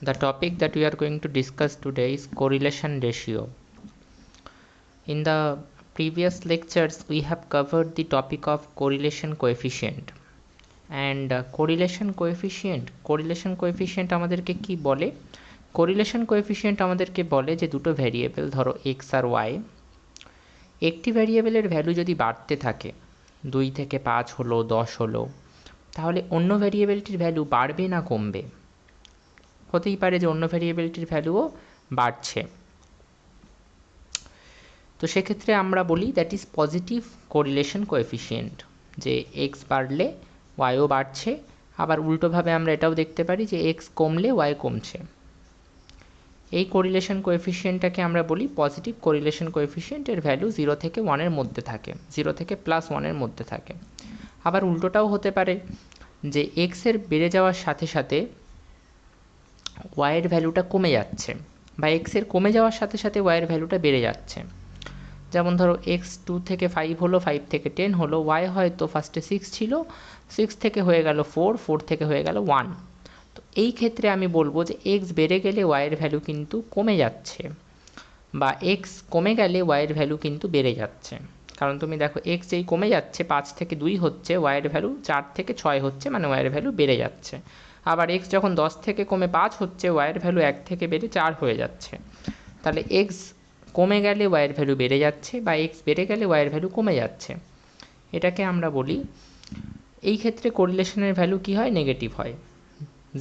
The topic that we are going to discuss today is correlation ratio. In the previous lectures, we have covered the topic of correlation coefficient. And correlation coefficient আমাদেরকে কি বলে? Correlation coefficient আমাদেরকে বলে যে দুটো variable ধরো x আর y, একটি ভ্যারিয়েবলের ভ্যালু যদি বাড়তে থাকে 2 থেকে 5 হলো 10 হলো, তাহলে অন্য ভ্যারিয়েবলটির ভ্যালু বাড়বে না কমবে? হতেই পারে যে অন্য ভ্যারিয়েবলটির ভ্যালুও বাড়ছে, তো সেক্ষেত্রে আমরা বলি that is positive correlation coefficient, যে এক্স বাড়লে ওয়াইও বাড়ছে। আবার উল্টোভাবে আমরা এটাও দেখতে পারি যে এক্স কমলে ওয়াই কমছে। এই কোরিলেশন কোএফিসিয়েন্টটাকে আমরা বলি পজিটিভ কোরিলেশন কোএফিসিয়েন্ট। এর ভ্যালু 0 থেকে 1-এর মধ্যে থাকে, 0 থেকে +1-এর মধ্যে থাকে। আবার উল্টোটাও হতে পারে যে এক্সের বেড়ে যাওয়ার সাথে সাথে ওয়াইয়ের ভ্যালুটা কমে যাচ্ছে, বা এক্সের কমে যাওয়ার সাথে সাথে ওয়াইয়ের ভ্যালুটা বেড়ে যাচ্ছে। যেমন ধরো এক্স 2 থেকে 5 হলো, 5 থেকে 10 হলো, ওয়াই হয়তো ফার্স্টে 6 ছিল, 6 থেকে হয়ে গেল 4, 4 থেকে হয়ে গেল 1। তো এই ক্ষেত্রে আমি বলবো যে এক্স বেড়ে গেলে ওয়াইয়ের ভ্যালু কিন্তু কমে যাচ্ছে, বা এক্স কমে গেলে ওয়াইয়ের ভ্যালু কিন্তু বেড়ে যাচ্ছে। কারণ তুমি দেখো এক্স যেই কমে যাচ্ছে 5 থেকে 2 হচ্ছে, ওয়াইয়ের ভ্যালু 4 থেকে 6 হচ্ছে, মানে ওয়াইয়ের ভ্যালু বেড়ে যাচ্ছে। আবার এক্স যখন 10 থেকে কমে 5 হচ্ছে, ওয়াইয়ের ভ্যালু 1 থেকে বেড়ে 4 হয়ে যাচ্ছে। তাহলে এক্স কমে গেলে ওয়াইয়ের ভ্যালু বেড়ে যাচ্ছে, বা এক্স বেড়ে গেলে ওয়াইয়ের ভ্যালু কমে যাচ্ছে। এটাকে আমরা বলি, এই ক্ষেত্রে কোরিলেশনের ভ্যালু কি হয়? নেগেটিভ হয়,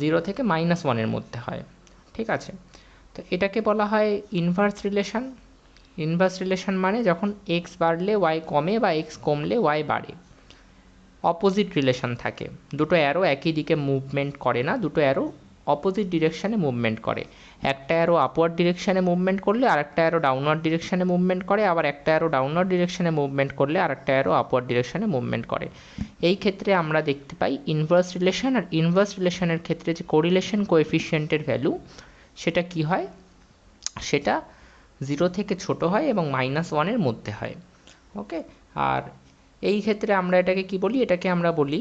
0 থেকে -1-এর মধ্যে হয়। ঠিক আছে, তো এটাকে বলা হয় ইনভার্স রিলেশন। ইনভার্স রিলেশন মানে যখন এক্স বাড়লে ওয়াই কমে, বা এক্স কমলে ওয়াই বাড়ে। অপোজিট রিলেশন থাকে, দুটো অ্যারো একই দিকে মুভমেন্ট করে না, দুটো অ্যারো অপোজিট ডিরেকশানে মুভমেন্ট করে। একটা অ্যারো আপওয়ার্ড ডিরেকশানে মুভমেন্ট করলে আরেকটা অ্যারো ডাউনওয়ার্ড ডিরেকশানে মুভমেন্ট করে, আবার একটা অ্যারো ডাউনওয়ার্ড ডিরেকশানে মুভমেন্ট করলে আরেকটা অ্যারো আপওয়ার্ড ডিরেকশানে মুভমেন্ট করে। এই ক্ষেত্রে আমরা দেখতে পাই ইনভার্স রিলেশন। আর ইনভার্স রিলেশনের ক্ষেত্রে যে কোরিলেশন কোএফিসিয়েন্টের ভ্যালু, সেটা কি হয়? সেটা 0 থেকে ছোট হয় এবং -1-এর মধ্যে হয়। ওকে, আর এই ক্ষেত্রে আমরা এটাকে কি বলি? এটাকে আমরা বলি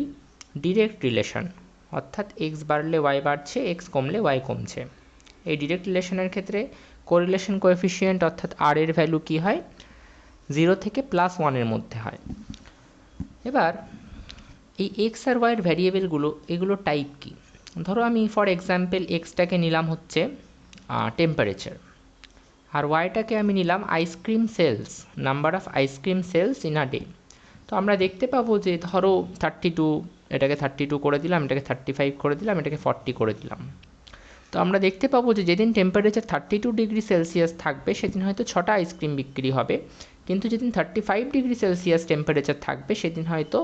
ডিরেক্ট রিলেশন, অর্থাৎ এক্স বাড়লে ওয়াই বাড়ছে, এক্স কমলে ওয়াই কমছে। এই ডিরেক্ট রিলেশনের ক্ষেত্রে কোরিলেশন কোএফিসিয়েন্ট অর্থাৎ আর এর ভ্যালু কি হয়? 0 থেকে +1-এর মধ্যে হয়। এবার এই এক্স আর ওয়াইয়ের ভ্যারিয়েবলগুলো, এগুলো টাইপ কি? ধরো আমি ফর এক্সাম্পল এক্সটাকে নিলাম হচ্ছে টেম্পারেচার, আর ওয়াইটাকে আমি নিলাম ice cream sales, number of ice cream sales in a day. তো আমরা দেখতে পাবো যে ধরো 32, এটাকে 32 করে দিলাম, এটাকে 35 করে দিলাম, এটাকে 40 করে দিলাম। তো আমরা দেখতে পাবো যে যেদিন টেম্পারেচার 32 ডিগ্রি সেলসিয়াস থাকবে সেদিন হয়তো 6টা আইসক্রিম বিক্রি হবে, কিন্তু যেদিন 35 ডিগ্রি সেলসিয়াস টেম্পারেচার থাকবে সেদিন হয়তো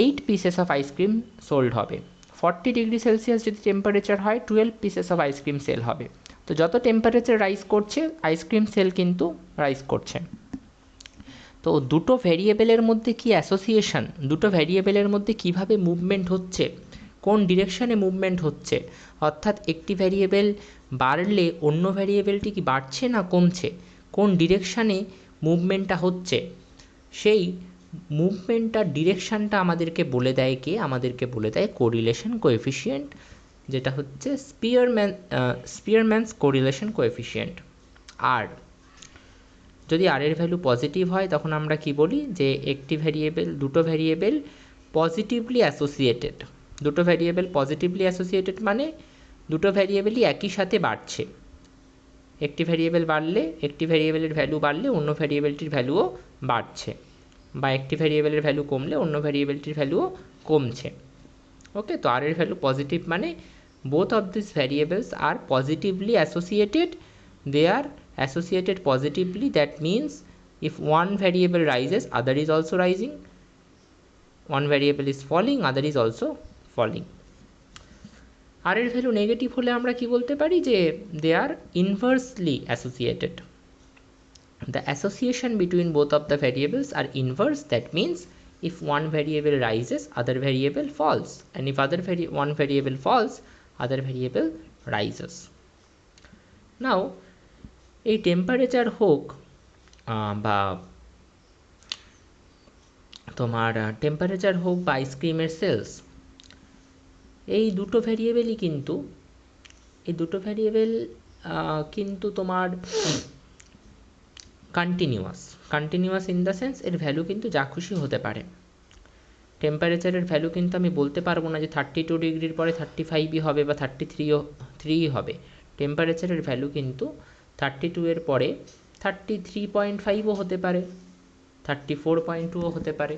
8 পিসেস অফ আইসক্রিম সোল্ড হবে। 40 ডিগ্রি সেলসিয়াস যদি টেম্পারেচার হয় 12 পিসেস অফ আইসক্রিম সেল হবে। তো যত টেম্পারেচার রাইজ করছে আইসক্রিম সেল কিন্তু রাইজ করছে। তো দুটো ভ্যারিয়েবলের মধ্যে কি অ্যাসোসিয়েশন, দুটো ভ্যারিয়েবলের মধ্যে কিভাবে মুভমেন্ট হচ্ছে, কোন ডিরেকশানে মুভমেন্ট হচ্ছে, অর্থাৎ একটি ভ্যারিয়েবল বাড়লে অন্য ভ্যারিয়েবলটি কি বাড়ছে না কমছে, কোন ডিরেকশানে মুভমেন্টটা হচ্ছে, সেই মুভমেন্টটার ডিরেকশানটা আমাদেরকে বলে দেয় কে? আমাদেরকে বলে দেয় কোরিলেশন কোএফিসিয়েন্ট, যেটা হচ্ছে স্পিয়ারম্যানস কোরিলেশন কোএফিসিয়েন্ট। আর যদি আর এর ভ্যালু পজিটিভ হয় তখন আমরা কি বলি? যে একটি ভ্যারিয়েবল, দুটো ভ্যারিয়েবল পজিটিভলি অ্যাসোসিয়েটেড। দুটো ভ্যারিয়েবল পজিটিভলি অ্যাসোসিয়েটেড মানে দুটো ভ্যারিয়েবলই একই সাথে বাড়ছে। একটি ভ্যারিয়েবল বাড়লে, একটি ভ্যারিয়েবলের ভ্যালু বাড়লে অন্য ভ্যারিয়েবলটির ভ্যালুও বাড়ছে, বা একটি ভ্যারিয়েবলের ভ্যালু কমলে অন্য ভ্যারিয়েবলটির ভ্যালুও কমছে। ওকে, তো আর এর ভ্যালু পজিটিভ মানে both of these variables are positively associated. They are associated positively, that means if one variable rises other is also rising, one variable is falling other is also falling. আর এর value negative হলে আমরা কি বলতে পারি? যে they are inversely associated. The association between both of the variables are inverse, that means if one variable rises other variable falls, and if one variable falls other variable rises. Now এই temperature হোক বা তোমার temperature হোক বা আইসক্রিমের sales, এই দুটো ভ্যারিয়েবলই কিন্তু এই দুটো ভ্যারিয়েবল কিন্তু তোমার কন্টিনিউয়াস ইন দ্য সেন্স এর ভ্যালু কিন্তু যা খুশি হতে পারে। টেম্পারেচারের ভ্যালু কিন্তু আমি বলতে পারবো না যে 32 ডিগ্রির পরে 35ই হবে বা 33ই হবে। টেম্পারেচারের ভ্যালু কিন্তু 32 এর পরে 33.5ও হতে পারে, 34.2ও হতে পারে।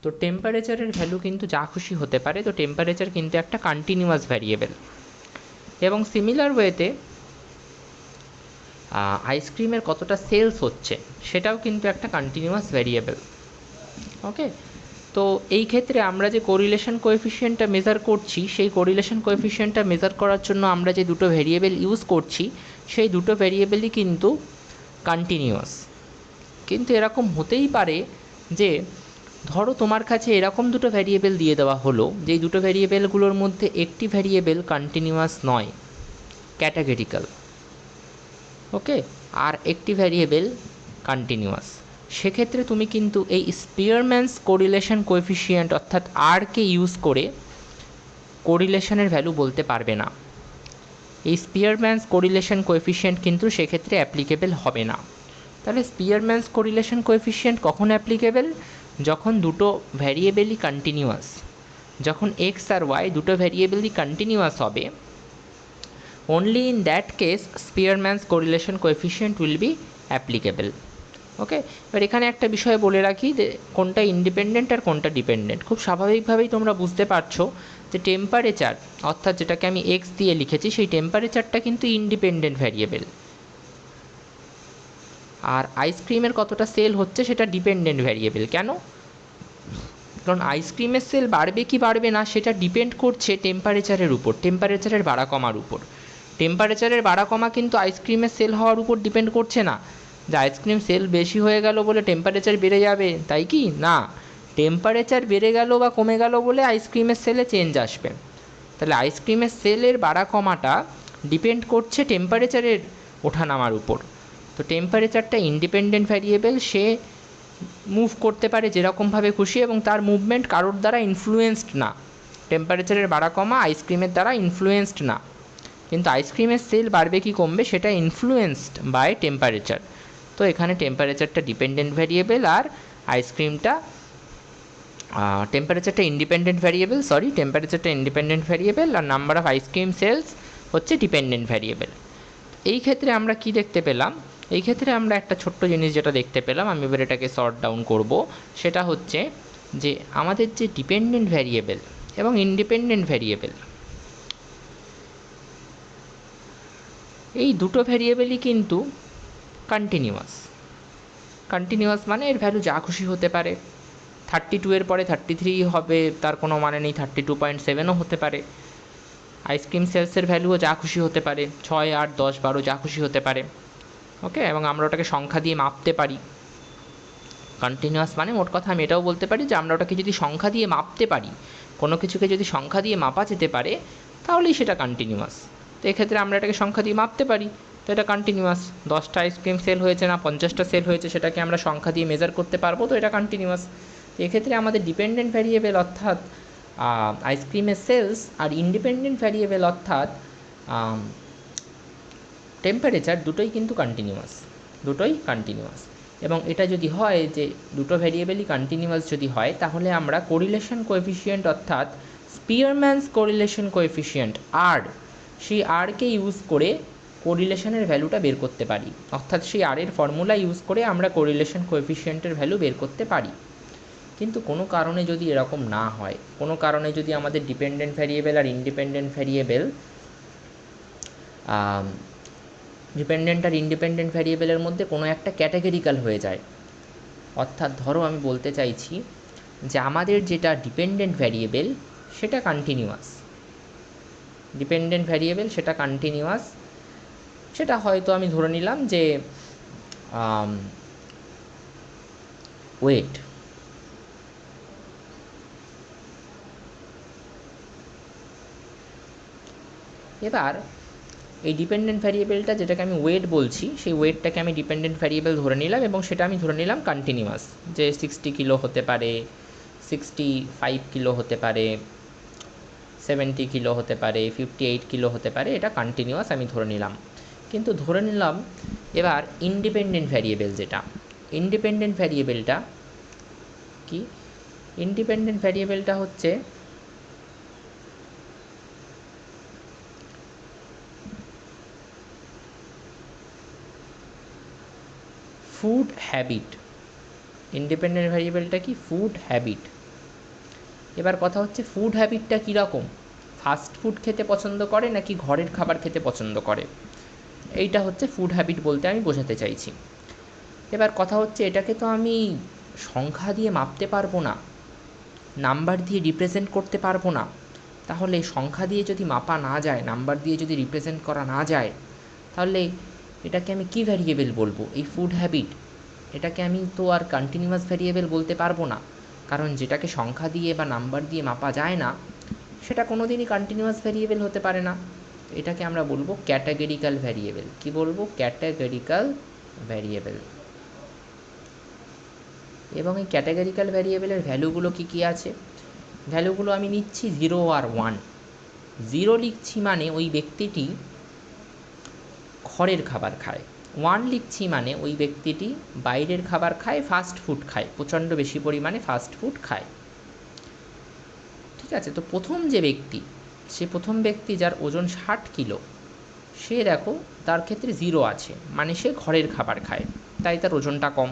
তো টেম্পারেচারের ভ্যালু কিন্তু যা খুশি হতে পারে। তো টেম্পারেচার কিন্তু একটা কন্টিনিউয়াস ভ্যারিয়েবল। এবং সিমিলার ওয়েতে আইসক্রিমের কতটা সেলস হচ্ছে সেটাও কিন্তু একটা কন্টিনিউয়াস ভ্যারিয়েবল। ওকে, তো এই ক্ষেত্রে আমরা যে কোরিলেশন কোএফিসিয়েন্টটা মেজার করছি, সেই কোরিলেশন কোএফিসিয়েন্টটা মেজার করার জন্য আমরা যে দুটো ভ্যারিয়েবল ইউজ করছি, সেই দুটো ভ্যারিয়েবলই কিন্তু কন্টিনিউয়াস। কিন্তু এরকম হতেই পারে যে ধরো তোমার কাছে এরকম দুটো ভ্যারিয়েবল দিয়ে দেওয়া হলো, যেই দুটো ভ্যারিয়েবলগুলোর মধ্যে একটি ভ্যারিয়েবল কন্টিনিউয়াস নয়, ক্যাটাগরিক্যাল, ওকে, আর একটি ভ্যারিয়েবল কন্টিনিউয়াস। সেক্ষেত্রে তুমি কিন্তু এই স্পিয়ারম্যানস কোরিলেশন কোএফিসিয়েন্ট অর্থাৎ আরকে ইউজ করে কোরিলেশনের ভ্যালু বলতে পারবে না। এই স্পিয়ারম্যানস কোরিলেশন কোএফিসিয়েন্ট কিন্তু সেক্ষেত্রে অ্যাপ্লিকেবল হবে না। তাহলে স্পিয়ারম্যানস কোরিলেশন কোএফিসিয়েন্ট কখন অ্যাপ্লিকেবল? যখন দুটো ভ্যারিয়েবলই কন্টিনিউয়াস। যখন এক্স আর ওয়াই দুটো ভ্যারিয়েবলই কন্টিনিউয়াস হবে, only in that case Spearman's correlation coefficient will be applicable. ওকে, এবার এখানে একটা বিষয় বলে রাখি যে কোনটা ইন্ডিপেন্ডেন্ট আর কোনটা ডিপেন্ডেন্ট। খুব স্বাভাবিকভাবেই তোমরা বুঝতে পারছো যে টেম্পারেচার অর্থাৎ যেটাকে আমি এক্স দিয়ে লিখেছি, সেই টেম্পারেচারটা কিন্তু ইন্ডিপেন্ডেন্ট ভ্যারিয়েবল। আর আইসক্রিমের কতটা সেল হচ্ছে সেটা ডিপেন্ডেন্ট ভ্যারিয়েবল। কেন? কারণ আইসক্রিমের সেল বাড়বে কি বাড়বে না সেটা ডিপেন্ড করছে টেম্পারেচারের উপর, টেম্পারেচারের বাড়া কমার উপর। টেম্পারেচারের বাড়া কমা কিন্তু আইসক্রিমের সেল হওয়ার উপর ডিপেন্ড করছে না, যে আইসক্রিম সেল বেশি হয়ে গেল বলে টেম্পারেচার বেড়ে যাবে, তাই কি না। টেম্পারেচার বেড়ে গেল বা কমে গেল বলে আইসক্রিমের সেলে চেঞ্জ আসবে। তাহলে আইসক্রিমের সেলের বাড়া কমাটা ডিপেন্ড করছে টেম্পারেচারের ওঠানামার উপর। তো টেম্পারেচারটা ইন্ডিপেন্ডেন্ট ভ্যারিয়েবল, সে মুভ করতে পারে যেরকমভাবে খুশি এবং তার মুভমেন্ট কারোর দ্বারা ইনফ্লুয়েন্সড না। টেম্পারেচারের বাড়া কমা আইসক্রিমের দ্বারা ইনফ্লুয়েন্সড না, কিন্তু আইসক্রিমের সেল বাড়বে কি কমবে সেটা ইনফ্লুয়েন্সড বাই টেম্পারেচার। তো এখানে টেম্পারেচারটা ডিপেন্ডেন্ট ভ্যারিয়েবল আর আইসক্রিমটা টেম্পারেচারটা ইন্ডিপেন্ডেন্ট ভ্যারিয়েবল আর নাম্বার অফ আইসক্রিম সেলস হচ্ছে ডিপেন্ডেন্ট ভ্যারিয়েবল। এই ক্ষেত্রে আমরা কি দেখতে পেলাম? এই ক্ষেত্রে আমরা একটা ছোট্ট জিনিস যেটা দেখতে পেলাম, আমি এবার এটাকে শর্ট ডাউন করব, সেটা হচ্ছে যে আমাদের যে ডিপেন্ডেন্ট ভ্যারিয়েবল এবং ইন্ডিপেন্ডেন্ট ভ্যারিয়েবল, এই দুটো ভ্যারিয়েবলই কিন্তু কন্টিনিউয়াস মানে এর ভ্যালু যা খুশি হতে পারে। 32 এর পরে 33 হবে তার কোনো মানে নেই, 32.7ও হতে পারে। আইসক্রিম সেলসের ভ্যালুও যা খুশি হতে পারে, 6, 8, 10, 12 যা খুশি হতে পারে। ওকে, এবং আমরা ওটাকে সংখ্যা দিয়ে মাপতে পারি। কন্টিনিউয়াস মানে মোট কথা আমি এটাও বলতে পারি যে আমরা ওটাকে যদি সংখ্যা দিয়ে মাপতে পারি, কোনো কিছুকে যদি সংখ্যা দিয়ে মাপা যেতে পারে তাহলেই সেটা কন্টিনিউয়াস। তো এক্ষেত্রে আমরা এটাকে সংখ্যা দিয়ে মাপতে পারি, তো এটা কন্টিনিউয়াস। 10টা আইসক্রিম সেল হয়েছে না 50টা সেল হয়েছে সেটাকে আমরা সংখ্যা দিয়ে মেজার করতে পারবো, তো এটা কন্টিনিউয়াস। তো এক্ষেত্রে আমাদের ডিপেন্ডেন্ট ভ্যারিয়েবল অর্থাৎ আইসক্রিমের সেলস আর ইন্ডিপেন্ডেন্ট ভ্যারিয়েবল অর্থাৎ টেম্পারেচার দুটোই কিন্তু কন্টিনিউয়াস। এবং এটা যদি হয় যে দুটো ভ্যারিয়েবলই কন্টিনিউয়াস যদি হয়, তাহলে আমরা কোরিলেশন কোএফিসিয়েন্ট অর্থাৎ স্পিয়ারম্যানস কোরিলেশন কোএফিসিয়েন্ট আর, সেই আরকে ইউজ করে কোরিলেশনের ভ্যালুটা বের করতে পারি। অর্থাৎ সেই আরের ফর্মুলা ইউজ করে আমরা কোরিলেশন কোএফিসিয়েন্টের ভ্যালু বের করতে পারি। কিন্তু কোনো কারণে যদি এরকম না হয়, কোনো কারণে যদি আমাদের ডিপেন্ডেন্ট ভ্যারিয়েবল আর ইন্ডিপেন্ডেন্ট ভ্যারিয়েবলের মধ্যে কোনো একটা ক্যাটাগরিক্যাল হয়ে যায়, অর্থাৎ ধরো আমি বলতে চাইছি যে আমাদের যেটা ডিপেন্ডেন্ট ভ্যারিয়েবল সেটা কন্টিনিউয়াস, সেটা হয়তো আমি ধরে নিলাম যে ওয়েট। এবার এই ডিপেন্ডেন্ট ভ্যারিয়েবলটা যেটাকে আমি ওয়েট বলছি, সেই ওয়েটটাকে আমি ডিপেন্ডেন্ট ভ্যারিয়েবল ধরে নিলাম এবং সেটা আমি ধরে নিলাম কন্টিনিউয়াস, যে 60 কিলো হতে পারে, 65 কিলো হতে পারে, 70 কিলো হতে পারে, 58 কিলো হতে পারে, এটা কন্টিনিউয়াস আমি ধরে নিলাম। কিন্তু ধরে নিলাম এবার ইন্ডিপেন্ডেন্ট ভ্যারিয়েবল যেটা, ইন্ডিপেন্ডেন্ট ভ্যারিয়েবলটা কি? ইন্ডিপেন্ডেন্ট ভ্যারিয়েবলটা হচ্ছে ফুড হ্যাবিট। ইন্ডিপেন্ডেন্ট ভ্যারিয়েবলটা কি? Food habit. এবার কথা হচ্ছে ফুড হ্যাবিটটা কীরকম, ফাস্ট ফুড খেতে পছন্দ করে নাকি ঘরের খাবার খেতে পছন্দ করে, এইটা হচ্ছে ফুড হ্যাবিট বলতে আমি বোঝাতে চাইছি। এবার কথা হচ্ছে এটাকে তো আমি সংখ্যা দিয়ে মাপতে পারবো না, নাম্বার দিয়ে রিপ্রেজেন্ট করতে পারবো না। তাহলে সংখ্যা দিয়ে যদি মাপা না যায়, নাম্বার দিয়ে যদি রিপ্রেজেন্ট করা না যায়, তাহলে এটাকে আমি কি ভ্যারিয়েবল বলবো? এই ফুড হ্যাবিট, এটাকে আমি তো আর কন্টিনিউয়াস ভ্যারিয়েবল বলতে পারবো না, কারণ যেটাকে সংখ্যা দিয়ে বা নাম্বার দিয়ে মাপা যায় না সেটা কোনো দিনই কন্টিনিউয়াস ভ্যারিয়েবল হতে পারে না। এটাকে আমরা বলবো ক্যাটাগরিক্যাল ভ্যারিয়েবল। কি বলবো? Categorical variable. এবং এই ক্যাটাগরিক্যাল ভ্যারিয়েবলের ভ্যালুগুলো কী কী আছে? ভ্যালুগুলো আমি নিচ্ছি 0 আর 1। 0 লিখছি মানে ওই ব্যক্তিটি ঘরের খাবার খায়, 1 লিখছি মানে ওই ব্যক্তিটি বাইরের খাবার খায়, ফাস্ট ফুড খায়, প্রচণ্ড বেশি পরিমাণে ফাস্ট ফুড খায়। ঠিক আছে, তো প্রথম যে ব্যক্তি, সে প্রথম ব্যক্তি যার ওজন 60 কিলো, সে দেখো তার ক্ষেত্রে 0 আছে, মানে সে ঘরের খাবার খায়, তাই তার ওজনটা কম।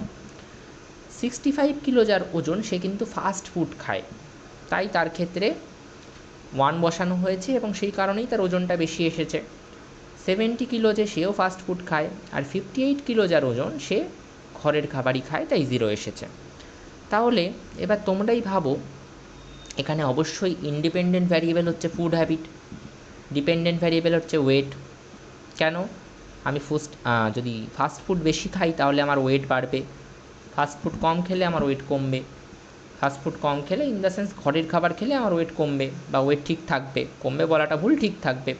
65 কিলো যার ওজন, সে কিন্তু ফাস্ট ফুড খায়, তাই তার ক্ষেত্রে 1 বসানো হয়েছে এবং সেই কারণেই তার ওজনটা বেশি এসেছে। 70 কিলো যে, সেও ফাস্ট ফুড খায়, আর 58 কিলো যার ওজন, সে ঘরের খাবারই খায়, তাই 0 এসেছে। তাহলে এবার তোমরাই ভাবো, এখানে অবশ্যই ইন্ডিপেন্ডেন্ট ভ্যারিয়েবল হচ্ছে ফুড হ্যাবিট, ডিপেন্ডেন্ট ভ্যারিয়েবল হচ্ছে ওয়েট। কেন? আমি যদি ফাস্ট ফুড বেশি খাই তাহলে আমার ওয়েট বাড়বে, ফাস্ট ফুড কম খেলে আমার ওয়েট কমবে। ফাস্ট ফুড কম খেলে ইন দ্য সেন্স ঘরের খাবার খেলে আমার ওয়েট কমবে, বা ওয়েট ঠিক থাকবে, কমবে বলাটা ভুল, ঠিক থাকবে।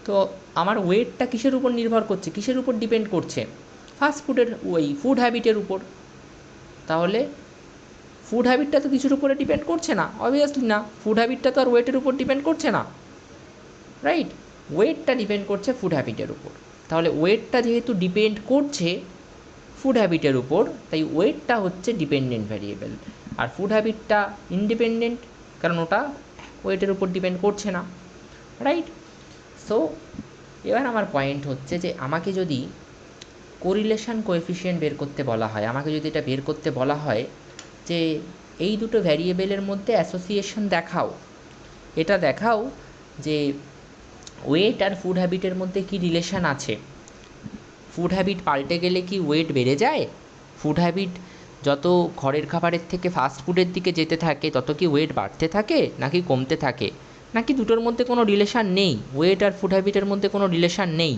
তো আমার ওয়েটটা কিসের উপর নির্ভর করছে, কিসের উপর ডিপেন্ড করছে? ফাস্ট ফুডের ওই ফুড হ্যাবিটের উপর। তাহলে ফুড হ্যাবিটটা তো কিছুর উপরে ডিপেন্ড করছে না, অবভিয়াসলি না। ফুড হ্যাবিটটা তো আর ওয়েটের উপর ডিপেন্ড করছে না, রাইট? ওয়েটটা ডিপেন্ড করছে ফুড হ্যাবিটের উপর। তাহলে ওয়েটটা যেহেতু ডিপেন্ড করছে ফুড হ্যাবিটের উপর, তাই ওয়েটটা হচ্ছে ডিপেন্ডেন্ট ভ্যারিয়েবল। আর ফুড হ্যাবিটটা ইন্ডিপেন্ডেন্ট, কারণ ওটা ওয়েটের উপর ডিপেন্ড করছে না, রাইট? সো এবার আমার পয়েন্ট হচ্ছে যে আমাকে যদি কোরিলেশন কোএফিসিয়েন্ট বের করতে বলা হয়, আমাকে যদি এটা বের করতে বলা হয় যে এই দুটো ভ্যারিয়েবলের মধ্যে অ্যাসোসিয়েশন দেখাও, এটা দেখাও যে ওয়েট আর ফুড হ্যাবিটের মধ্যে কী রিলেশান আছে। ফুড হ্যাবিট পাল্টে গেলে কি ওয়েট বেড়ে যায়? ফুড হ্যাবিট যত ঘরের খাবারের থেকে ফাস্ট ফুডের দিকে যেতে থাকে তত কি ওয়েট বাড়তে থাকে নাকি কমতে থাকে? নাকি দুটোর মধ্যে কোনো রিলেশান নেই, ওয়েট আর ফুড হ্যাবিটের মধ্যে কোনো রিলেশান নেই?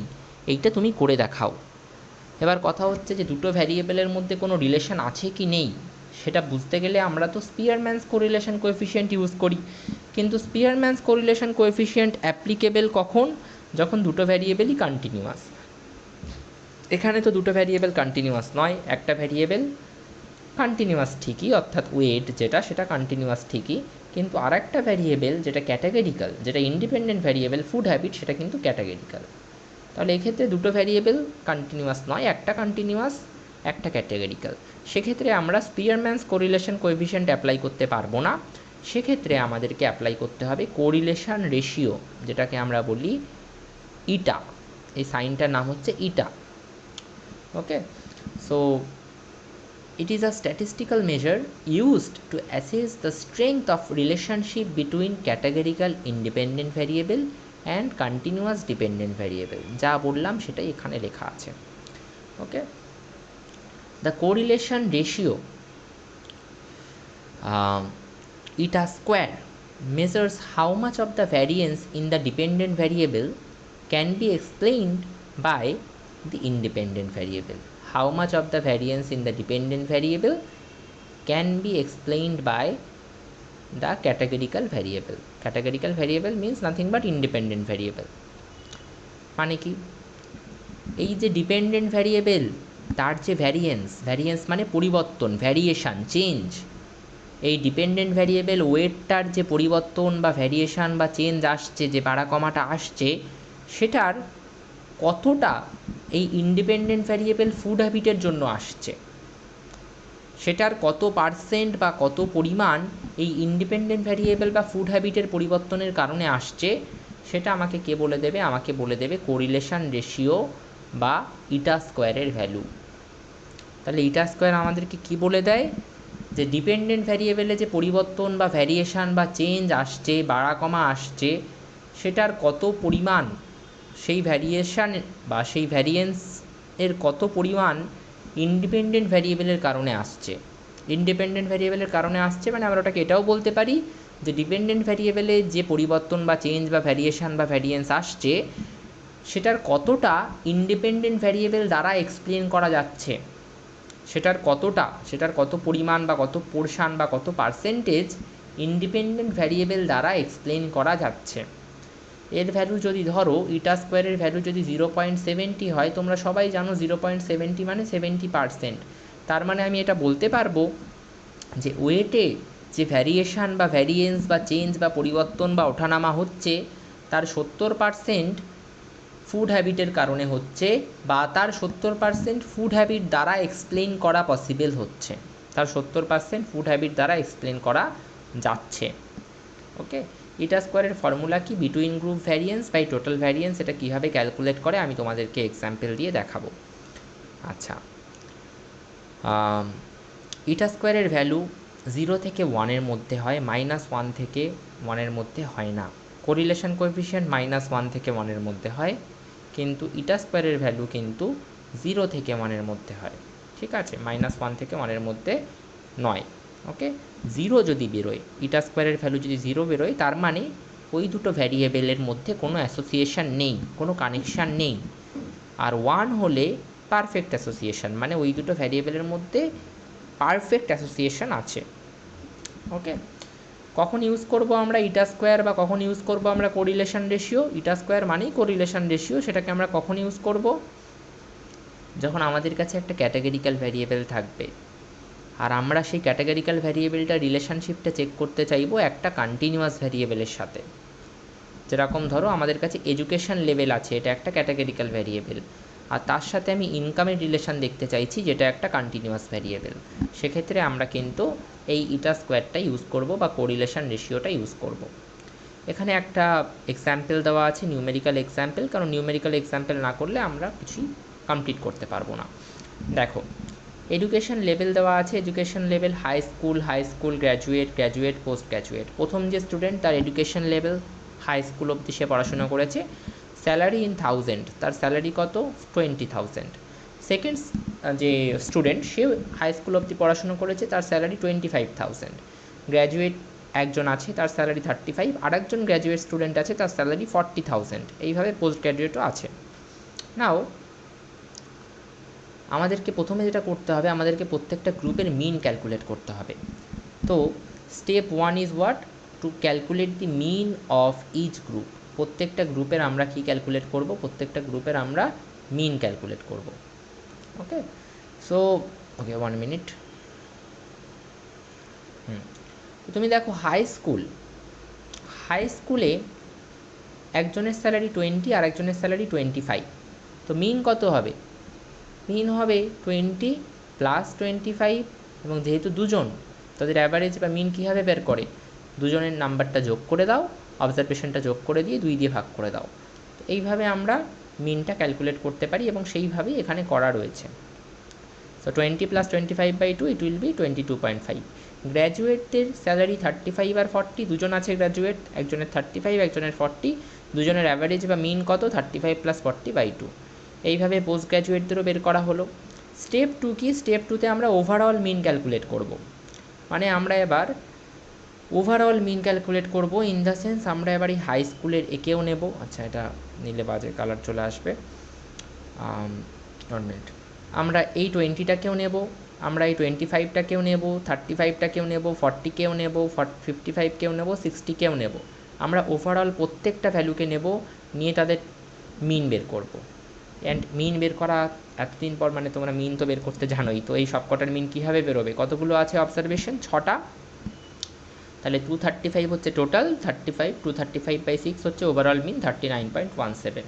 এইটা তুমি করে দেখাও। এবার কথা হচ্ছে যে দুটো ভ্যারিয়েবলের মধ্যে কোনো রিলেশান আছে কি নেই সেটা বুঝতে গেলে আমরা তো স্পিয়ারম্যানস কোরিলেশন কোএফিসিয়েন্ট ইউজ করি। কিন্তু স্পিয়ারম্যানস কোরিলেশন কোএফিসিয়েন্ট অ্যাপ্লিকেবল কখন? যখন দুটো ভ্যারিয়েবলই কন্টিনিউয়াস। এখানে তো দুটো ভ্যারিয়েবল কন্টিনিউয়াস নয়, একটা ভ্যারিয়েবল কন্টিনিউয়াস ঠিকই, অর্থাৎ ওয়েট যেটা, সেটা কন্টিনিউয়াস ঠিকই, কিন্তু আর একটা ভ্যারিয়েবল যেটা ক্যাটাগরিক্যাল, যেটা ইন্ডিপেন্ডেন্ট ভ্যারিয়েবল ফুড হ্যাবিট, সেটা কিন্তু ক্যাটাগরিক্যাল। তাহলে এক্ষেত্রে দুটো ভ্যারিয়েবল কন্টিনিউয়াস নয়, একটা কন্টিনিউয়াস, একটা ক্যাটাগরিক্যাল। সেক্ষেত্রে আমরা স্পিয়ারম্যানস কোরিলেশন কোএফিসিয়েন্ট অ্যাপ্লাই করতে পারবো না, সেক্ষেত্রে আমাদেরকে অ্যাপ্লাই করতে হবে কোরিলেশন রেশিও, যেটাকে আমরা বলি ইটা। এই সাইনটার নাম হচ্ছে ইটা। Okay, so it is a statistical measure used to assess the strength of relationship between categorical independent variable and continuous dependent variable. যা বললাম সেটাই এখানে লেখা আছে। ওকে, the correlation ratio eta square measures how much of the variance in the dependent variable can be explained by the independent variable. How much of the variance in the dependent variable can be explained by the categorical variable. Categorical variable means nothing but independent variable. মানে কি? এই যে dependent variable, তার যে variance, variance মানে পরিবর্তন, variation, change, এই dependent variable ওয়েটটার যে পরিবর্তন বা ভ্যারিয়েশান বা চেঞ্জ আসছে, যে বাড়া কমাটা আসছে, সেটার কতটা এই ইন্ডিপেন্ডেন্ট ভ্যারিয়েবল ফুড হ্যাবিটের জন্য আসছে, সেটার কত পার্সেন্ট বা কত পরিমাণ এই ইন্ডিপেন্ডেন্ট ভ্যারিয়েবল বা ফুড হ্যাবিটের পরিবর্তনের কারণে আসছে, সেটা আমাকে কে বলে দেবে? আমাকে বলে দেবে কোরিলেশন রেশিও বা ইটা স্কোয়ারের ভ্যালু। তাহলে ইটা স্কোয়ার আমাদেরকে কি বলে দেয়? যে ডিপেন্ডেন্ট ভ্যারিয়েবলে যে পরিবর্তন বা ভ্যারিয়েশান বা চেঞ্জ আসছে, বাড়া কমা আসছে, সেটার কত পরিমাণ সেই ভ্যারিয়েশান বা সেই ভ্যারিয়েন্স এর কত পরিমাণ ইন্ডিপেন্ডেন্ট ভ্যারিয়েবলের কারণে আসছে। ইন্ডিপেন্ডেন্ট ভ্যারিয়েবলের কারণে আসছে মানে আমরা ওটাকে এটাও বলতে পারি যে ডিপেন্ডেন্ট ভ্যারিয়েবলে যে পরিবর্তন বা চেঞ্জ বা ভ্যারিয়েশান বা ভ্যারিয়েন্স আসছে, সেটার কতটা ইন্ডিপেন্ডেন্ট ভ্যারিয়েবল দ্বারা এক্সপ্লেন করা যাচ্ছে, সেটার কতটা, সেটার কত পরিমাণ বা কত পোর্শান বা কত পার্সেন্টেজ ইন্ডিপেন্ডেন্ট ভ্যারিয়েবল দ্বারা এক্সপ্লেন করা যাচ্ছে। এর ভ্যালু যদি ধরো ইটা স্কোয়ারের ভ্যালু যদি 0.70 হয়, তোমরা সবাই জানো 0.70 মানে 70%। তার মানে আমি এটা বলতে পারবো যে ওয়েটে যে ভ্যারিয়েশান বা ভ্যারিয়েন্স বা চেঞ্জ বা পরিবর্তন বা ওঠানামা হচ্ছে, তার 70% ফুড হ্যাবিটের কারণে হচ্ছে, বা তার 70% ফুড হ্যাবিট দ্বারা এক্সপ্লেন করা পসিবল হচ্ছে, তার 70% ফুড হ্যাবিট দ্বারা এক্সপ্লেন করা যাচ্ছে। ওকে, ইটা স্কোয়ারের ফর্মুলা কি? Between group variance by total variance. এটা কীভাবে ক্যালকুলেট করে আমি তোমাদেরকে এক্সাম্পল দিয়ে দেখাবো। আচ্ছা, ইটা স্কোয়ারের ভ্যালু 0 থেকে 1-এর মধ্যে হয়, -1 থেকে 1-এর মধ্যে হয় না। কোরিলেশন কোএফিসিয়েন্ট -1 থেকে 1-এর মধ্যে হয়, কিন্তু ইটা স্কোয়ারের ভ্যালু কিন্তু 0 থেকে 1-এর মধ্যে হয়। ঠিক আছে, -1 থেকে 1-এর মধ্যে নয়। ওকে, 0 যদি বেরোয়, ইটা স্কোয়ারের ভ্যালু যদি 0 বেরোয়, তার মানে ওই দুটো ভ্যারিয়েবলের মধ্যে কোনো অ্যাসোসিয়েশন নেই, কোনো কানেকশান নেই। আর 1 হলে পারফেক্ট অ্যাসোসিয়েশন, মানে ওই দুটো ভ্যারিয়েবলের মধ্যে পারফেক্ট অ্যাসোসিয়েশন আছে। ওকে, কখন ইউজ করব আমরা ইটা স্কোয়ার বা কখন ইউজ করব আমরা কোরিলেশন রেশিও? ইটা স্কোয়ার মানেই কোরিলেশন রেশিও। সেটাকে আমরা কখন ইউজ করব? যখন আমাদের কাছে একটা ক্যাটাগরিক্যাল ভ্যারিয়েবল থাকবে, আর আমরা সেই ক্যাটাগরিক্যাল ভ্যারিয়েবলটা রিলেশনশিপটা চেক করতে চাইবো একটা কন্টিনিউয়াস ভ্যারিয়েবলের সাথে। যেরকম ধরো আমাদের কাছে এডুকেশন লেভেল আছে, এটা একটা ক্যাটাগরিক্যাল ভ্যারিয়েবল, আর তার সাথে আমি ইনকামের রিলেশন দেখতে চাইছি, যেটা একটা কন্টিনিউয়াস ভ্যারিয়েবল। সেক্ষেত্রে আমরা কিন্তু এই ইটা স্কোয়ারটা ইউজ করব বা কোরিলেশন রেশিওটা ইউজ করব। এখানে একটা এক্সাম্পল দেওয়া আছে, নিউমেরিক্যাল এক্সাম্পল, কারণ নিউমেরিক্যাল এক্সাম্পল না করলে আমরা কিছুই কমপ্লিট করতে পারবো না। দেখো, এডুকেশন লেভেল দেওয়া আছে, education level high school, graduate, post graduate. প্রথম যে স্টুডেন্ট, তার এডুকেশন লেভেল হাই স্কুল অবধি সে পড়াশোনা করেছে, স্যালারি ইন 1000, তার স্যালারি কত? 20,000। সেকেন্ড যে স্টুডেন্ট, সে হাই স্কুল অবধি পড়াশোনা করেছে, তার স্যালারি 25,000। গ্র্যাজুয়েট একজন আছে, তার স্যালারি 35, আর একজন গ্র্যাজুয়েট স্টুডেন্ট আছে, তার স্যালারি 40,000। এইভাবে পোস্ট গ্র্যাজুয়েটও আছে। নাও আমাদেরকে প্রথমে যেটা করতে হবে, আমাদেরকে প্রত্যেকটা গ্রুপের মিন ক্যালকুলেট করতে হবে। তো step 1 is what? To calculate the mean of each group. প্রত্যেকটা গ্রুপের আমরা কি ক্যালকুলেট করব? প্রত্যেকটা গ্রুপের আমরা মিন ক্যালকুলেট করব। ওকে, সো ওকে 1 মিনিট। তুমি দেখো হাই স্কুলে একজনের স্যালারি 20 আর একজনের স্যালারি 25। তো মিন কত হবে? মিন হবে 20 প্লাস 25, এবং যেহেতু দুজন, তাদের অ্যাভারেজ বা মিন কীভাবে বের করে? দুজনের নাম্বারটা যোগ করে দাও, অবজারভেশনটা যোগ করে দিয়ে 2 দিয়ে ভাগ করে দাও। তো এইভাবে আমরা মিনটা ক্যালকুলেট করতে পারি, এবং সেইভাবেই এখানে করা রয়েছে। So 20 plus 25/2, it will be 22.5। গ্র্যাজুয়েটদের স্যালারি 35 আর 40, দুজন আছে গ্র্যাজুয়েট, একজনের 35 একজনের 40, দুজনের অ্যাভারেজ বা মিন কত? 35 প্লাস 40/2। এইভাবে পোস্ট গ্র্যাজুয়েটদেরও বের করা হলো। স্টেপ 2 কি? স্টেপ 2তে আমরা ওভারঅল মিন ক্যালকুলেট করব। মানে আমরা এবার ওভারঅল মিন ক্যালকুলেট করব, ইন দ্য সেন্স আমরা এবার এই হাই স্কুলের একেও নেব। আচ্ছা, এটা নিলে বাজে কালার চলে আসবে। আমরা এই 20টাকেও নেব, আমরা এই 25টাকেও নেব, 35টাকেও নেব, 40কেও নেব, 55কেও নেব, 60কেও নেব। আমরা ওভারঅল প্রত্যেকটা ভ্যালুকে নেব, নিয়ে তাদের মিন বের করব। অ্যান্ড মিন বের করা এতদিন পর, মানে তোমরা মিন তো বের করতে জানোই, তো এই সব কটার মিন কীভাবে বেরোবে? কতগুলো আছে অবজারভেশন? 6টা। তাহলে 235 হচ্ছে টোটাল, 35 235/6 হচ্ছে ওভারঅল মিন 39.17।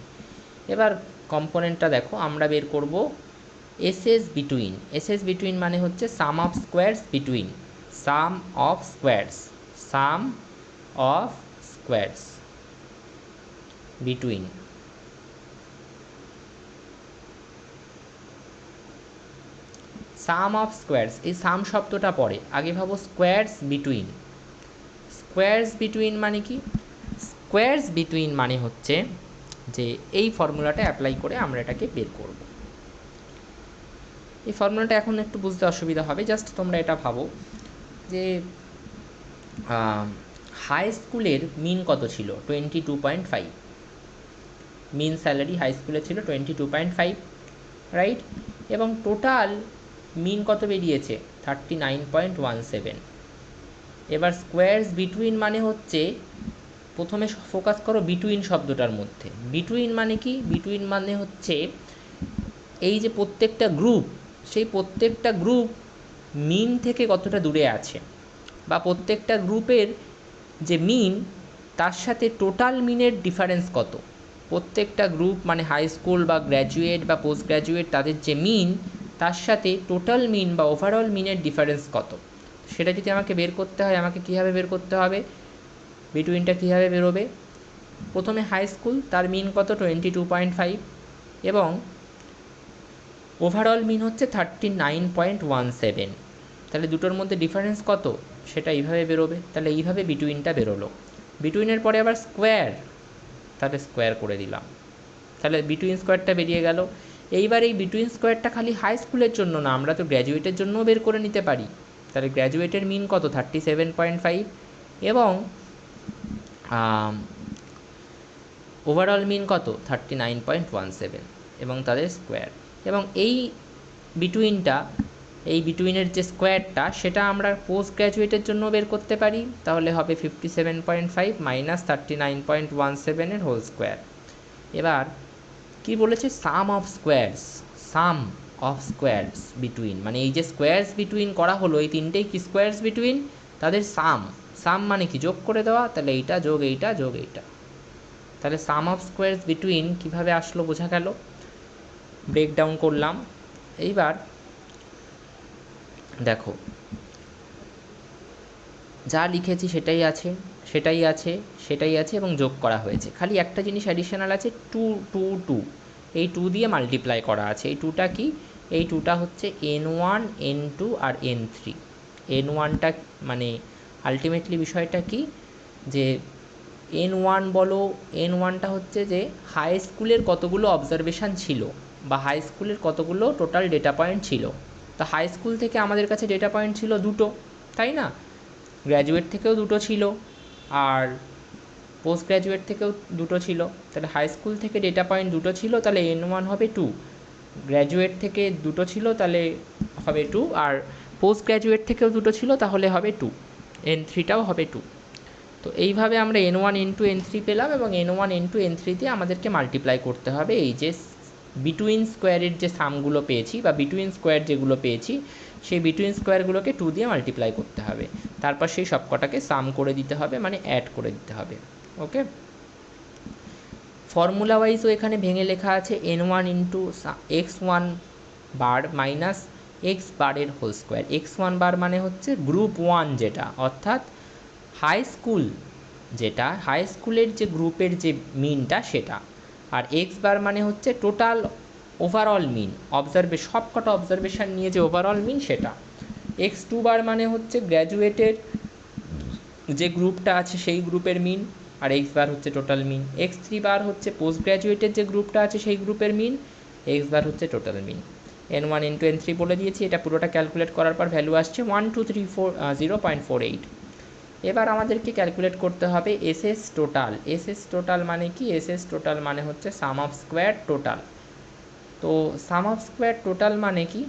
এবার কম্পোনেন্টটা দেখো, আমরা বের করব এসএস বিটুইন। এসএস বিটুইন মানে হচ্ছে sum of squares between, sum of squares, sum of squares between. Sum of squares, এই সাম শব্দটা পড়ে, আগে ভাবো স্কোয়ারস বিটুইন। স্কোয়ারস বিটুইন মানে কি? স্কোয়ারস বিটুইন মানে হচ্ছে যে এই ফর্মুলাটা অ্যাপ্লাই করে আমরা এটাকে বের করব। এই ফর্মুলাটা এখন একটু বুঝতে অসুবিধা হবে, জাস্ট তোমরা এটা ভাবো যে হাই স্কুলের মিন কত ছিল? 22.5। মিন স্যালারি হাই স্কুলে ছিল 22.5, রাইট? এবং টোটাল মিন কত বেরিয়েছে? 39.17। এবার স্কোয়ারস বিটুইন মানে হচ্ছে, প্রথমে ফোকাস করো বিটুইন শব্দটার মধ্যে। বিটুইন মানে কি? বিটুইন মানে হচ্ছে এই যে প্রত্যেকটা গ্রুপ, সেই প্রত্যেকটা গ্রুপ মিন থেকে কতটা দূরে আছে, বা প্রত্যেকটা গ্রুপের যে মিন তার সাথে টোটাল মিনের ডিফারেন্স কত। প্রত্যেকটা গ্রুপ মানে হাই স্কুল বা গ্র্যাজুয়েট বা পোস্ট গ্র্যাজুয়েট, তাদের যে মিন তার সাথে টোটাল মিন বা ওভারঅল মিনের ডিফারেন্স কত, সেটা যদি আমাকে বের করতে হয়, আমাকে কীভাবে বের করতে হবে? বিটুইনটা কীভাবে বেরোবে? প্রথমে হাই স্কুল, তার মিন কত? 22.5, এবং ওভারঅল মিন হচ্ছে 39.17। তাহলে দুটোর মধ্যে ডিফারেন্স কত সেটা এইভাবে বেরোবে। তাহলে এইভাবে বিটুইনটা বেরোলো। বিটুইনের পরে আবার স্কোয়ার, তাহলে স্কোয়ার করে দিলাম, তাহলে বিটুইন স্কোয়ারটা বেরিয়ে গেল। এইবার এই বিটুইন স্কোয়ারটা খালি হাই স্কুলের জন্য না, আমরা তো গ্র্যাজুয়েটের জন্যও বের করে নিতে পারি। তাহলে গ্র্যাজুয়েটের মিন কত? 37.5, এবং ওভারঅল মিন কত? 39.17, এবং তাদের স্কোয়ার। এবং এই বিটুইনটা, এই বিটুইনের যে স্কোয়ারটা, সেটা আমরা পোস্ট গ্র্যাজুয়েটের জন্য বের করতে পারি। তাহলে হবে 57.5 মাইনাস 39.17 হোল স্কোয়ার। এবার কি বলেছে? Sum of squares, sum of squares between, মানে এই যে স্কোয়ারস বিটুইন করা হলো, এই তিনটেই কি স্কোয়ারস বিটুইন, তাদের সাম। সাম মানে কি? যোগ করে দেওয়া। তাহলে এইটা যোগ এইটা যোগ এইটা, তাহলে সাম অফ স্কোয়ারস বিটুইন কীভাবে আসলো বোঝা গেল। ব্রেকডাউন করলাম। এইবার দেখো, যা লিখেছি সেটাই আছে, সেটাই আছে, সেটাই আছে, এবং যোগ করা হয়েছে। খালি একটা জিনিস অ্যাডিশনাল আছে, 2 এই 2 দিয়ে মাল্টিপ্লাই করা আছে। এই 2টা কি? এই 2টা হচ্ছে N1 N2 আর N3। N1টা মানে আলটিমেটলি বিষয়টা কি, যে N1 বলো, N1টা হচ্ছে যে হাই স্কুলের কতগুলো অবজারভেশান ছিল, বা হাই স্কুলের কতগুলো টোটাল ডেটা পয়েন্ট ছিল। তো হাই স্কুল থেকে আমাদের কাছে ডেটা পয়েন্ট ছিল 2টো, তাই না? গ্র্যাজুয়েট থেকেও 2টো ছিল, আর পোস্ট গ্র্যাজুয়েট থেকেও 2টো ছিল। তাহলে হাই স্কুল থেকে ডেটা পয়েন্ট 2টো ছিল, তাহলে N1 হবে 2। গ্র্যাজুয়েট থেকে 2টো ছিল, তাহলে হবে 2। আর পোস্ট গ্র্যাজুয়েট থেকেও 2টো ছিল, তাহলে হবে 2। N3টাও হবে 2। তো এইভাবে আমরা N1 N2 N3 পেলাম, এবং N1 N2 N3 দিয়ে আমাদেরকে মাল্টিপ্লাই করতে হবে এই যে বিটুইন স্কোয়ারের যে সামগুলো পেয়েছি, বা বিটুইন স্কোয়ার যেগুলো পেয়েছি, সেই বিটুইন স্কোয়ারগুলোকে 2 দিয়ে মাল্টিপ্লাই করতে হবে। তারপর সেই সবকটাকে সাম করে দিতে হবে, মানে অ্যাড করে দিতে হবে। ওকে, ফর্মুলা ওয়াইজও এখানে ভেঙে লেখা আছে N1 into x1 bar minus x বারের হোল স্কোয়ার। x1 বার মানে হচ্ছে গ্রুপ 1 যেটা, অর্থাৎ হাই স্কুল, যেটা হাই স্কুলের যে গ্রুপের যে মিনটা সেটা। আর এক্স বার মানে হচ্ছে টোটাল ওভারঅল মিন, সবকটা অবজারভেশান নিয়ে যে ওভারঅল মিন সেটা। x2 বার মানে হচ্ছে গ্র্যাজুয়েটের যে গ্রুপটা আছে সেই গ্রুপের মিন, আর এক্স বার হচ্ছে টোটাল মিন। x3 বার হচ্ছে পোস্ট গ্র্যাজুয়েটের যে গ্রুপটা আছে সেই গ্রুপের মিন, এক্স বার হচ্ছে টোটাল মিন। N1 N2 N3 বলে দিয়েছি। এটা পুরোটা ক্যালকুলেট করার পর ভ্যালু আসছে 0.48। এবার আমাদেরকে ক্যালকুলেট করতে হবে এসএস টোটাল। এসএস টোটাল মানে কি? এসএস টোটাল মানে হচ্ছে সাম অফ স্কোয়ার টোটাল। তো সাম অফ স্কোয়ার টোটাল মানে কি?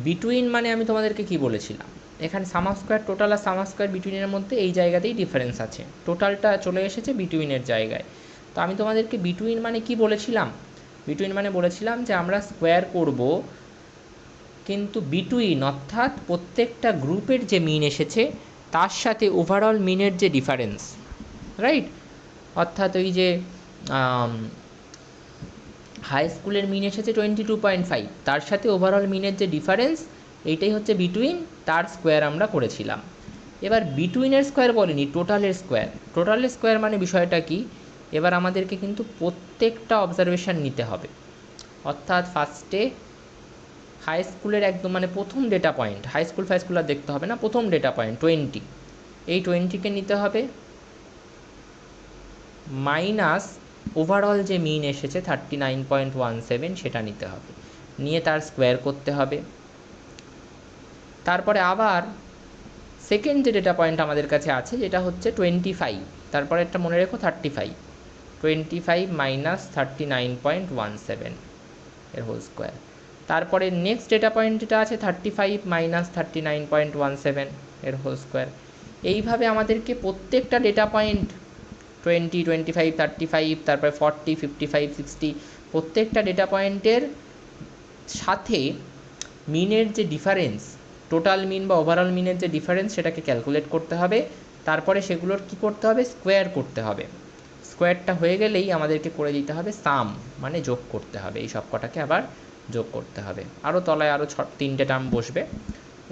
বিটুইন মানে আমি তোমাদেরকে কি বলেছিলাম, এখানে সাম অফ স্কোয়ার টোটাল আর সাম অফ স্কোয়ার বিটুইনের মধ্যে এই জায়গাতেই ডিফারেন্স আছে, টোটালটা চলে এসেছে বিটুইনের জায়গায়। তো আমি তোমাদেরকে বিটুইন মানে কি বলেছিলাম? বিটুইন মানে বলেছিলাম যে আমরা স্কোয়ার করব কিন্তু বিটুইন অর্থাৎ প্রত্যেকটা গ্রুপের যে মিন এসেছে তার সাথে ওভারঅল মিনের যে ডিফারেন্স, রাইট, অর্থাৎ ওই যে হাই স্কুলের মিন এসেছে 22.5, তার সাথে ওভারঅল মিনের যে ডিফারেন্স এইটাই হচ্ছে বিটুইন, তার স্কোয়ার আমরা করেছিলাম। এবার বিটুইনের স্কোয়ার বলিনি, টোটালের স্কোয়ার। টোটালের স্কোয়ার মানে বিষয়টা কি, এবার আমাদেরকে কিন্তু প্রত্যেকটা অবজারভেশন নিতে হবে, অর্থাৎ ফার্স্টে হাই স্কুলের একদম মানে প্রথম ডেটা পয়েন্ট, হাই স্কুল ফাই স্কুল আর দেখতে হবে না, প্রথম ডেটা পয়েন্ট 20, এই 20কে নিতে হবে মাইনাস ওভারঅল যে মিন এসেছে 39.17 সেটা নিতে হবে, নিয়ে তার স্কোয়ার করতে হবে। তারপরে আবার সেকেন্ড যে ডেটা পয়েন্ট আমাদের কাছে আছে যেটা হচ্ছে 25, তারপরে একটা মনে রেখো 35, 25 মাইনাস 39.17 এর হোল স্কোয়ার। তারপরে নেক্সট ডেটা পয়েন্ট যেটা আছে 35 মাইনাস 39.17 এর হোল স্কোয়ার। এইভাবে আমাদেরকে প্রত্যেকটা ডেটা পয়েন্ট 20, 25, 35, তারপরে 40, 55, 60 প্রত্যেকটা ডেটা পয়েন্টের সাথে মিনের যে ডিফারেন্স, টোটাল মিন বা ওভারঅল মিনের যে ডিফারেন্স সেটাকে ক্যালকুলেট করতে হবে। তারপরে সেগুলোর কি করতে হবে, স্কোয়ার করতে হবে। স্কোয়ারটা হয়ে গেলেই আমাদেরকে করে দিতে হবে সাম, মানে যোগ করতে হবে, এই সব কটাকে আবার যোগ করতে হবে। আরও তলায় আরও 3টে টার্ম বসবে।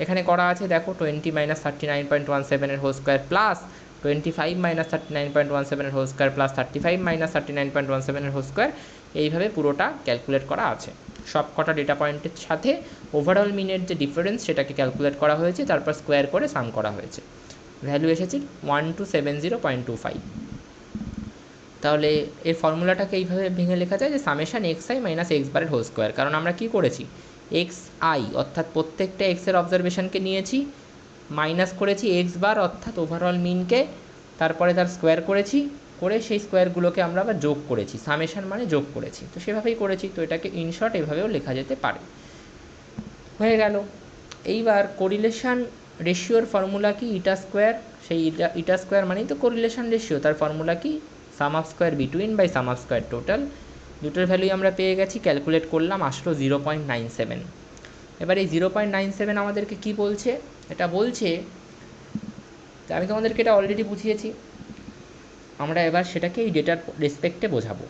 এখানে করা আছে দেখো 20 মাইনাস 39.17 এর হোল স্কোয়ার প্লাস 25 মাইনাস 39.17 এর হোল স্কোয়ার প্লাস 35 মাইনাস 39.17 এর হোল স্কোয়ার, এইভাবে পুরোটা ক্যালকুলেট করা আছে। সব কটা ডেটা পয়েন্টের সাথে ওভারঅল মিনের যে ডিফারেন্স সেটাকে ক্যালকুলেট করা হয়েছে, তারপর স্কোয়ার করে সাম করা হয়েছে। ভ্যালু এসেছে 1270.25। তাহলে এর ফর্মুলাটাকে এইভাবে ভেঙে লেখা যায় যে summation x I minus x বারের হোল স্কোয়ার। কারণ আমরা কী করেছি, এক্স আই অর্থাৎ প্রত্যেকটা এক্সের অবজারভেশনকে নিয়েছি, মাইনাস করেছি এক্স বার অর্থাৎ ওভারঅল মিনকে, তারপরে তার স্কোয়ার করেছি, করে সেই স্কোয়ারগুলোকে আমরা আবার যোগ করেছি, সামেশান মানে যোগ করেছি, তো সেভাবেই করেছি। তো এটাকে ইনশর্ট এভাবেও লেখা যেতে পারে। হয়ে গেল। এইবার কোরিলেশান রেশিওর ফর্মুলা কি, ইটা স্কোয়ার। সেই ইটা স্কোয়ার মানেই তো কোরিলেশান রেশিও, তার ফর্মুলা কি, sum of square between by sum of square total. দুটোর ভ্যালুই আমরা পেয়ে গেছি, ক্যালকুলেট করলাম, আসলো 0.97। এবার এই 0.97 আমাদেরকে কি বলছে, এটা বলছে, আমি তোমাদেরকে এটা অলরেডি বুঝিয়েছি, আমরা এবার সেটাকে এই ডেটার রেসপেক্টে বোঝাবো।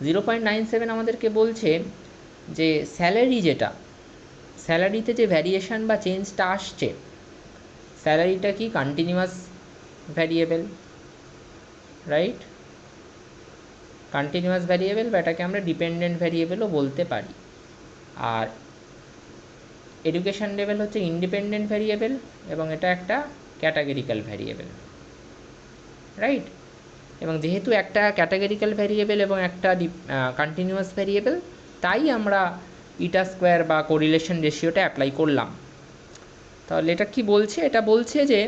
0.97 আমাদেরকে বলছে যে স্যালারি, যেটা স্যালারিতে যে ভ্যারিয়েশন বা চেঞ্জটা আসছে, স্যালারিটা কি continuous variable, right, continuous variable, বা এটাকে আমরা ডিপেন্ডেন্ট ভ্যারিয়েবলও বলতে পারি। আর এডুকেশন লেভেল হচ্ছে ইন্ডিপেন্ডেন্ট ভ্যারিয়েবল, এবং এটা একটা ক্যাটাগরিক্যাল ভ্যারিয়েবল, রাইট। এবং যেহেতু একটা ক্যাটাগরিক্যাল ভ্যারিয়েবল এবং একটা কন্টিনিউয়াস ভ্যারিয়েবল, তাই আমরা ইটা স্কোয়ার বা কোরিলেশন রেশিওটা অ্যাপ্লাই করলাম। তাহলে এটা কি বলছে, এটা বলছে যে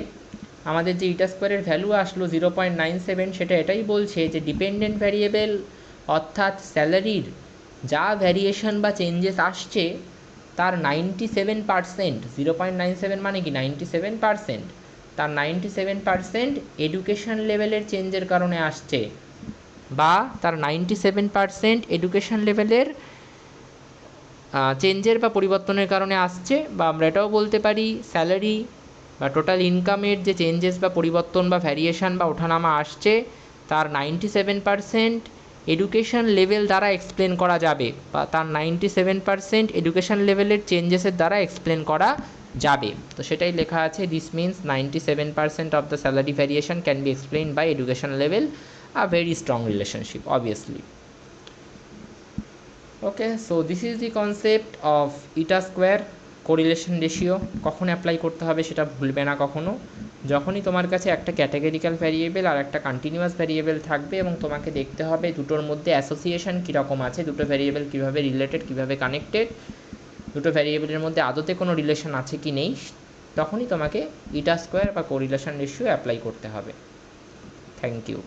আমাদের যে ইটা স্কোয়ারের ভ্যালু আসলো 0.97, সেটা এটাই বলছে যে ডিপেন্ডেন্ট ভ্যারিয়েবল অর্থাৎ স্যালারির যা ভ্যারিয়েশন বা চেঞ্জেস আসছে তার 97%, 0.97 মানে কি 97%, তার 97% এডুকেশন লেভেলের চেঞ্জের কারণে আসছে, বা তার 97% এডুকেশন লেভেলের চেঞ্জের বা পরিবর্তনের কারণে আসছে। বা আমরা এটাও বলতে পারি স্যালারি বা টোটাল ইনকামের যে চেঞ্জেস বা পরিবর্তন বা ভ্যারিয়েশন বা ওঠানামা আসছে, তার 97% এডুকেশন লেভেল দ্বারা এক্সপ্লেন করা যাবে, বা তার 97% এডুকেশন লেভেলের চেঞ্জেসের দ্বারা এক্সপ্লেন করা যাবে। তো সেটাই লেখা আছে, this means 97% of the salary variation can be explain by education level, a very strong relationship obviously. Okay, so this is the concept of eta square correlation ratio. কখন অ্যাপ্লাই করতে হবে সেটা ভুলবে না কখনো, যখনই তোমার কাছে একটা ক্যাটাগরিক্যাল ভ্যারিয়েবল আর একটা কন্টিনিউয়াস ভ্যারিয়েবল থাকবে, এবং তোমাকে দেখতে হবে দুটোর মধ্যে অ্যাসোসিয়েশন কীরকম আছে, দুটো ভ্যারিয়েবল কীভাবে রিলেটেড, কীভাবে কানেক্টেড, দুটো ভ্যারিয়েবলের মধ্যে আদতে কোনো রিলেশন আছে কি নেই, তখনই তোমাকে ইটা স্কোয়ার বা কোরিলেশন রেশিও অ্যাপ্লাই করতে হবে। Thank you.